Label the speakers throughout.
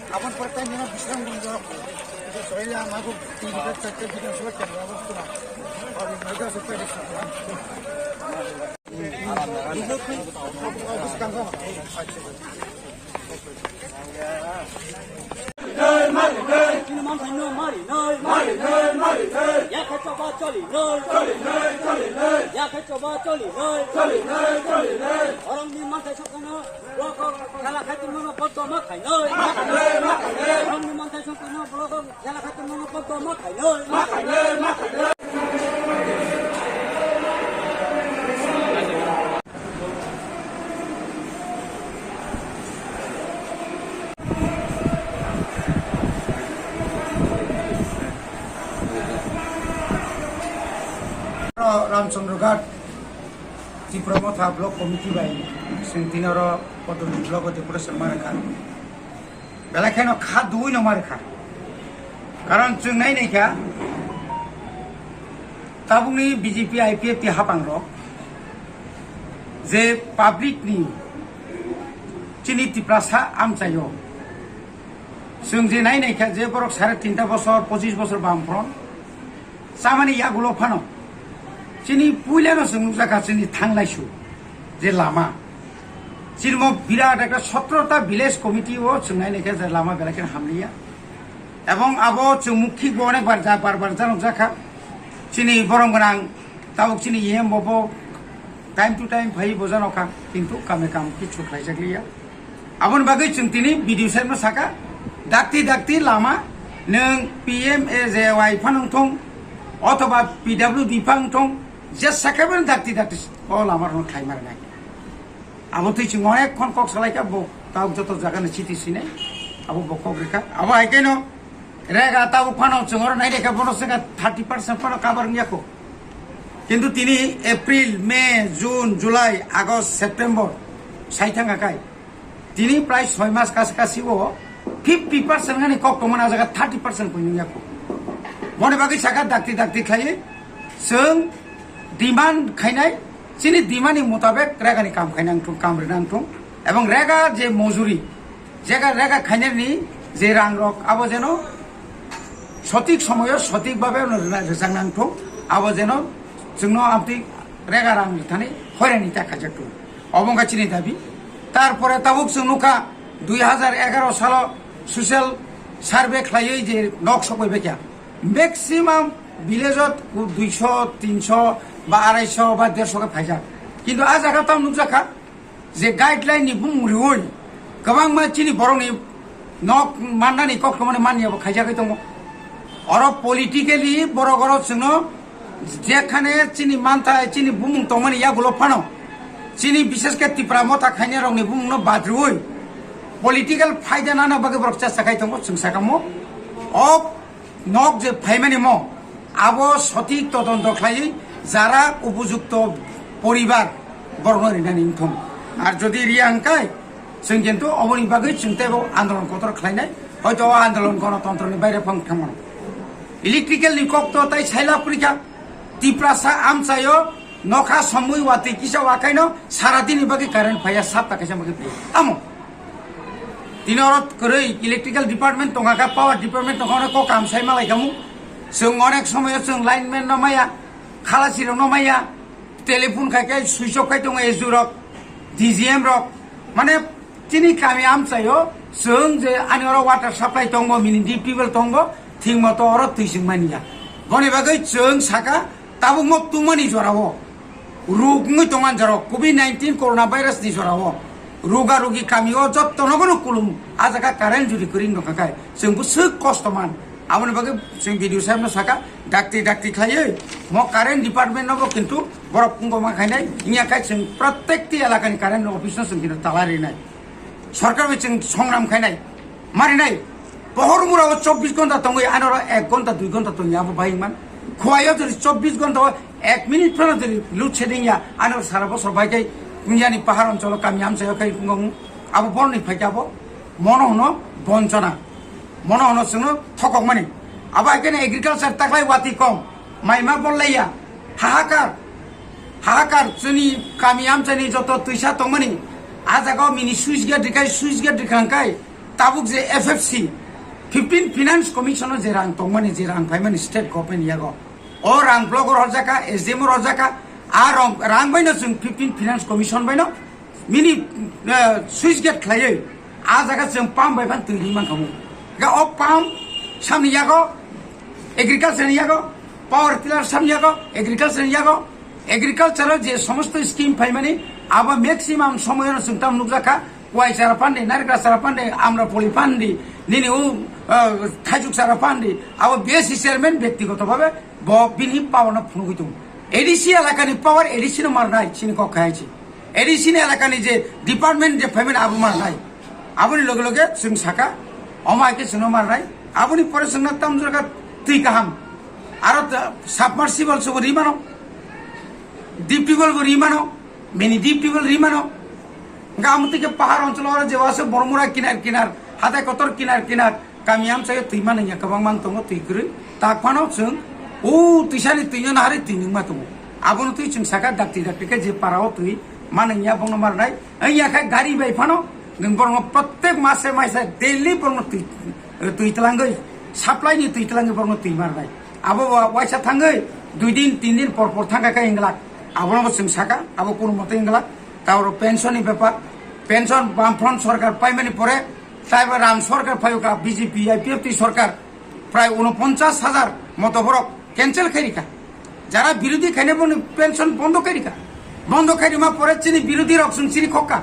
Speaker 1: Abang pertanyaan Islam menjawab itu soalnya aku tidak cakap dengan suatu yang bagus tu nak. Kalau mereka supaya disahkan. Itu aku sekarang kau. Orang ni mantai sokana, blok kalau kata mana foto mak kai noi, orang ni mantai sokana blok kalau kata mana foto mak kai noi. Ramchandrghat Tipramotha Block Committee by Sentinora Poto Block Deputation Maraka. Belakano Khadui no Maraka. Karan Chungai Nika Tabuni BJP IPF Hapangro The Public Ni Chini Tiprasa Amsayo Sungji Naika Zeborok Sara Tinta Bosor, 25 বছর বামফ্রন্ট সামানি ইয়াগুলো Fanon চিনি পুইলানো সুনুজাকা চিনি থাংলাইছু যে লামা চিরম বিরাট একটা 17টা village committee ও চুংনাই নেখে যে লামা বেলাকে হামলিয়া এবং আবো চুমুখি অনেকবার যা বারবার জানো জাখা চিনি বরং গোনাং তাও চিনি ইহেম বব টাইম টু টাইম ফাই বোজানোখা কিন্তু কামে কাম কিছু খাইজাগলিয়া আবন বাগৈ চুং তিনি ভিডিও সাইমো সাকা ডাক্তি ডাক্তি লামা নং PMAJY ফানংথং অথবা PWD ফাংথং যে সাকাবেন ডাক্তি ডাক্তি অল আমার খাই মার নাই আবো তুই চুং অনেকক্ষণ কক সালাইকা বো তাও যত জায়গানে চিঠি সিনে আবো বকক রেখা আবো আইকেন রেগা তাও ফানাও চুঙর নাই রেখা বড় সঙ্গে 30% ফানো কাবার নিয়াকো কিন্তু তিনি April May June July August September সাইথাঙ্গাকাই তিনি প্রায় 6 মাস কাছাকাছি ও 50% গানি কক কমনা জায়গা 30% কই নিয়াকো মনে বাকি সাকা ডাক্তি ডাক্তি খাই जों ডিমান্ড খাইনাই চিনি ডিমান্ডনি মোতাবেক রেগানি কাম খাইনাং থুং কাম রেনাং থুং এবং রেগা যে মজুরি যেগা রেগা খাইনারনি যে রাং রক আবো যেন সঠিক সময়ে সঠিকভাবে রেজাংনাং থুং আবো যেন जोंनो আপনি রেগা রাং থানি হয়রানি টাকা যেটু অবঙ্গা চিনি দাবি তারপরে তাবুক जों নুকা 2011 সাল সোশ্যাল সার্ভে খাইयै যে নক সকই বেকা मैक्सिमाम ভিলেজত 200 300 বা 250 বা 150 ফাইজা কিন্তু আজ আগাতাম নুজাখা যে গাইডলাইন নি বুমুরিওই गोबां मानसिनि बरंनि नक माननानि कखमाने मानियाबो खाइजाखै दङ अर पलिटिकली बरगर जोंनो जेखाने चिनि मानता चिनि बुमुं तमानि यागुलो फानो चिनि विशेष के तिप्रा मथा खाइने रंनि बुमुंनो बाद्रुय पलिटिकल फायदा नाना बागे बरक चासाखाय दङ जों साकामो अफ नक जे फाइमानि म आबो सঠিক তদন্ত খাই যারা উপযুক্ত পরিবার বর্ণরিনানি থম আর যদি রিয়াঙ্কায় जों কিন্তু অবনি বাগৈ চিন্তাও আন্দোলন কতর খাইনাই হয়তো আন্দোলন গণতন্ত্রনি বাইরে ফাংথামন ইলেকট্রিক্যাল নিকক্ত তাই সাইলা পরীক্ষা তিপ্রাসা আমচায়ো নখা সময় ওয়াতে কিসা ওয়াকাইনো সারা দিন বাগৈ কারেন্ট ফাইয়া সাত টাকা সামগে আমো তিনি অরত করে ইলেকট্রিক্যাল ডিপার্টমেন্ট তঙ্গাকা পাওয়ার ডিপার্টমেন্ট তখন ক কাম সাই মালাই কামু जों अनेक समय जों लाइनमेन नमाया खालासिर नमाया टेलीफोन खाइके सुइच अफ खाइ दङ एजु रक DGM रक माने तिनी कामी आमचायो जों जे आनिर वाटार साप्लाइ दङ मिनि डिपिबल दङ थिं मत अर तुइसिं मानिया बनि बागै जों साका ताबु मक तुमानि जरावो रुगङै दङान जरा कोभिड-19 कोरोना भाइरास नि जरावो रुगा रुगि कामियो जत्तनगनो कुलुम आजाका कारेन्ट जुदि करिन नखाय जोंबो सोक कष्टमान आबोनि बागै जों भिडिअ साबनो साका डाक्ति खायो म कारेन्ट डिपार्टमेन्ट नबो किन्तु बरफ कुंगमा खायनाय इयाखाय जों प्रत्येकति एलाकानि कारेन्ट अफिसनो जों किन्तु तालारिनाय सरकारबो जों संग्राम खायनाय मारिनाय बहरमुराव 24 घन्टा दङै आनर 1 घन्टा 2 घन्टा दङयाबो बायमान खुवायो जरि 24 घन्टा 1 मिनिट फोरा जरि लुड शेडिं या आनर सारा बसर बायकै दुनियानि पाहार अञ्चल कामि आमसाय खाय कुंगम आबो बरनि फायकाबो मनहनो बञ्चना मनहनो जोंनो थकक माने आबा एखाने एग्रिकालचार ताकलाय वाति कम माइमा बललाया हाहाकार जोंनि कामि आमसायनि जत तुइसा दंमोनि आजागाव मिनि सुइच गेट दिखांखाय ताबुक जे FFC 15 फाइनान्स कमिसन जे रां दंमोनि जे रां फायमानि स्टेट गभर्नमेन्ट यागो ओ रां ब्लगर हरजाका SDM हरजाका आ रां बायनो जों 15 फाइनान्स कमिसन बायनो मिनि सुइच गेट खायो आजागा जों पाम बायबान तुइनि मानखामु गा ओ पाम सामनि यागो एग्रिकालचार यागो पावर टिलार सामनि यागो एग्रिकालचार जे समस्त स्कीम फायमानि आबा मैक्सिमाम समयनो जों ताम नुजाका वाइ सारा फान्डे नारग्रा सारा फान्डे आम्रपलि फान्डे निनि उ थाइजुक सारा फान्डे आबा बेसि चेयारमैन व्यक्तिगतभावे ब बिनि पावरना फुनुगैतो एडिसि एलाकानि पावर एडिसिनो मारनाय सिनि कखायछि एडिसि एलाकानि जे डिपार्टमेन्ट जे फायमानि आबु मारनाय आबुनि लगे लगे जों साका अमाके जोंनो मारनाय आबुनि परे जोंना ताम जगा थै गाहाम आरो साबमार्सिबल सब रिमानो डिपिबल रिमानो मिनि डिपिबल रिमानो गामतिके पहाड़ अंचल जेवासे बरमुरा किनार हाथाय कतर किनार कामियाम साय तुइमान या गोबां मान दङ तुइग्रो ताकफानो जों ओ तुइसानि तुइनो नारि तुइनो मा दङ आबुनो तुइ जों साका डाक्ति जे पाराव तुइ मानैया बंनो मारनाय ऐयाखाय गारि बायफानो नों बरङ प्रत्येक मासे डेली बरङ तुइतलांगै साप्लाइनि तुइतलांगै बरङ तुइ मारनाय आबो वाइसा थांगै 2 दिन 3 दिन पर थांगाखाय इंगला आबोनो जों साका आबो कोनो मते इंगला तावर पेन्सननि ब्यापार पेन्सन बामफ्रन्ट सरकार पाइमानि परे ताइबा राम सरकार फायुका बीजेपी IPFT सरकार प्राय 49,000 मतो बरक कैंसेल करिका যারা বিরোধী খাইনে বনে পেনশন বন্ধ করিকা বন্ধ করিমা পরে চিনি বিরোধী রকসুন চিনি খোকা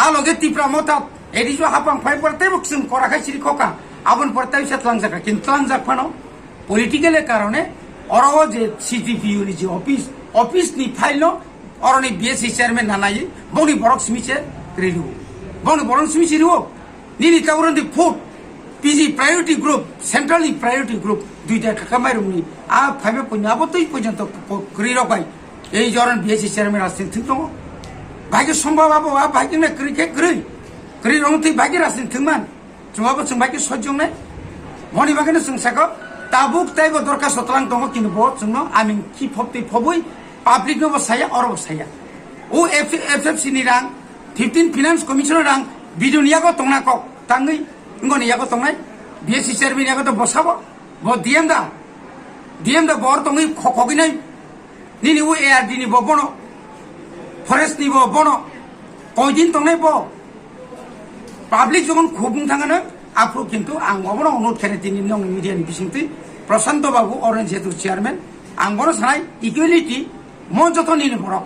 Speaker 1: আলগে তিপ্রা মতা এডিজো হাপাং ফাই পরতে বকসুন করা খাই চিনি খোকা আবন পরতে সাতলাং জাকা কিন্তু লাং জাকফানো পলিটিক্যালের কারণে অরও যে CTPU নি যে অফিস নি ফাইল অরনি BSC চেয়ারম্যান নানাই বনি বরক সিমিছে রেডিও বনি বরক সিমিছে রিও নিনি তাউরন the food PG priority group centrally priority group দুইটা কামাই রুমনি আ ফাইবে পয়না আবতই পর্যন্ত করি রকাই এই জরন BSC চেয়ারম্যান আসছেন ঠিক দङ ভাইকে সম্ভব আবো আ ভাইকে না করি রং তুই ভাইকে আসছেন ঠিকমান जोंहाबो जों भाइके सज्जं নাই মনি বাগেনে जों साखो ताबुक ताइबो दरकार सतलां दङ किन्तु ब जोंनो आमिन कि फबते फबुइ पाब्लिक नो बसाया अरब साया ओ FFC नि रां 15 फाइनान्स कमिसन रां बिदुनियागो तंनाक ताङै ngoni yago tongnai BSC chairman yago to bosabo bo DM da bor tongai khoginai nini u ARD ni bo bono forest ni bo bono koidin tongnai bo public যখন খুবুং থাঙানো আপু কিন্তু আং অবন অনুরোধ খানে তিনি নং মিডিয়া নি বিসিংতি প্রশান্ত বাবু অরেঞ্জ যেহেতু চেয়ারম্যান আং বড় সানাই ইকুয়ালিটি মন যত নিনে বড়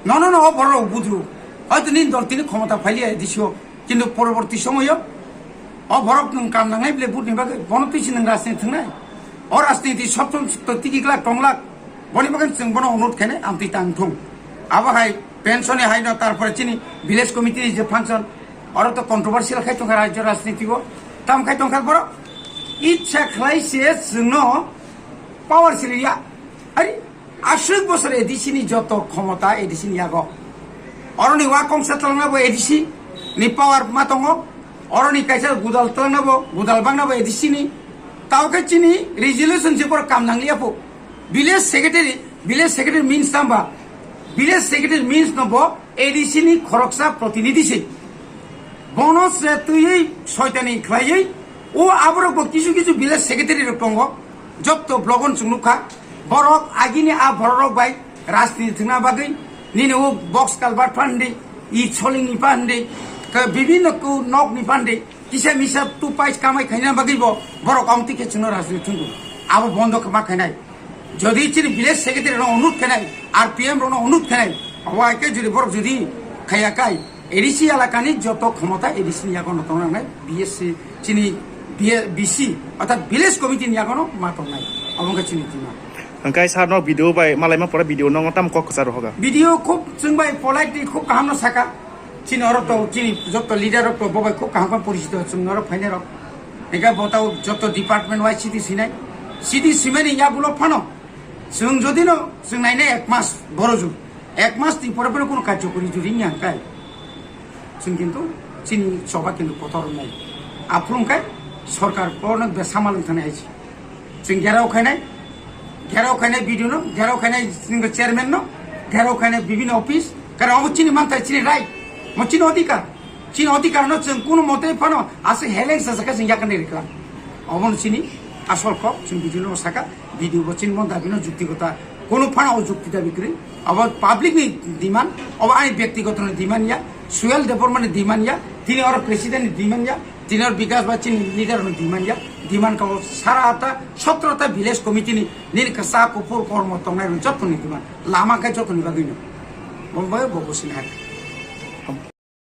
Speaker 1: নন বড় বুঝু হয়তো নিন দল তিনি ক্ষমতা ফাইলিয়ে দিছো কিন্তু পরবর্তী সময়ও অবরক নং কাম নাঙাই বলে বুটনি বাকে বনতিছি নং রাজনীতি থাঙাই অ রাজনীতি সপ্তম তিকিলা টংলাক বনি বাকে जों বন অনুরোধ খানে আমতি তাং থং আবাহাই পেনশনে হাইন তারপরে চিনি ভিলেজ কমিটির যে ফাংশন और तो कंट्रोवर्शियल खाय तंखा राज्य राजनीति को ताम खाय तंखा बर इच्छा खलाइसे जोंनो पावर सिलिया अरे 80 বছর एडिसिनि যত ক্ষমতা एडिसिनि यागो अरनि वा कंसा तलनाबो एडिसि नि पावर मा दङ अरनि कायसा गुदाल तलनाबो गुदाल बांनाबो एडिसिनि तावके चिनि रेजोल्यूशन जेपर काम नांलियाबो विलेज सेक्रेटारि मीन्स नाम्बा विलेज सेक्रेटारि मीन्स नबो एडिसिनि खरकसा प्रतिनिधिसि বনসে তুই শয়তানি খাইयै ও আবরক কিছু কিছু ভিলেজ সেক্রেটারি দङ যত ব্লগন সুনুখা বরক আগিনি আ বরক বাই রাজনীতি থিনা বাগै নিনে ও বক্স কালবার ফান্ডে ই ছলিংনি ফান্ডে বিভিন্ন কু নকনি ফান্ডে কিসা মিসা তু পাইস কামাই খাইনা বাগैব বরক আমতি কে চুনো রাজনীতি থুঙ্গু আবো বন্ধ কামা খাইনাই যদি চিনি ভিলেজ সেক্রেটারি অনুরোধ খাইনাই আর পিএম রনো অনুরোধ খাইনাই অবাইকে যদি বরক যদি খাইয়াকাই এডিসি এলাকানি যত ক্ষমতা এডিসি নিয়াগন নাই বিএসসি চিনি বিসি অর্থাৎ ভিলেজ কমিটি নিয়াগন মাতো নাই অবঙ্গে চিনি তিনা
Speaker 2: angkai sarno video bai malai ma pora video nong tam kok sar hoga
Speaker 1: video খুব जोंबाय পলাইটি খুব কাহাম সাকা চিনি অরত চিনি যত লিডার অত ববাই খুব কাহাম পরিচিত जोंनर ফাইনার এগা বতাও যত ডিপার্টমেন্ট ওয়াই সিটি সিমেনি ইয়াগুলো ফানো जों যদি ন जों নাইনে এক মাস বড় যুগ এক মাস তি পরে পরে কোনো কার্যকরী যদি নিয়াঙ্কাই जों কিন্তু চিনি সভা কিন্তু পথর নাই আফ্রুমকাই সরকার কোনো বেসামাল থানে আইছি जों ঘেরাও খাইনাই ভিডিও ন ঘেরাও খাইনাই চেয়ারম্যান ন ঘেরাও খাইনাই বিভিন্ন অফিস কারণ অব চিনি মানতাই চিনি রাইট মো চিনি অধিকার ন जों কোনো মতে ফানো আসে হেলেন্স সাকা जों ইয়াকানে রেখলাম অবন চিনি আসল কক जों ভিডিও সাকা ভিডিও বচিন মন দাবিনো যুক্তিগতা কোনো ফানা অযুক্তি দাবি করি আবার পাবলিক নি ডিমান্ড আবার আই ব্যক্তিগত ডিমান্ড ইয়া সুয়েল ডেভেলপমেন্ট ডিমান্ড ইয়া তিনি আর প্রেসিডেন্ট ডিমান্ড ইয়া তিনি আর বিকাশ বা চিনি লিডার ডিমান্ড ইয়া ডিমান্ড কাও সারা আতা 17টা ভিলেজ কমিটি নি নীল কাসা কুপুর কর্ম তংনাই যতনি ডিমান্ড লামা কাই যতনি বাগিনো বম্বাই ববসিন হাট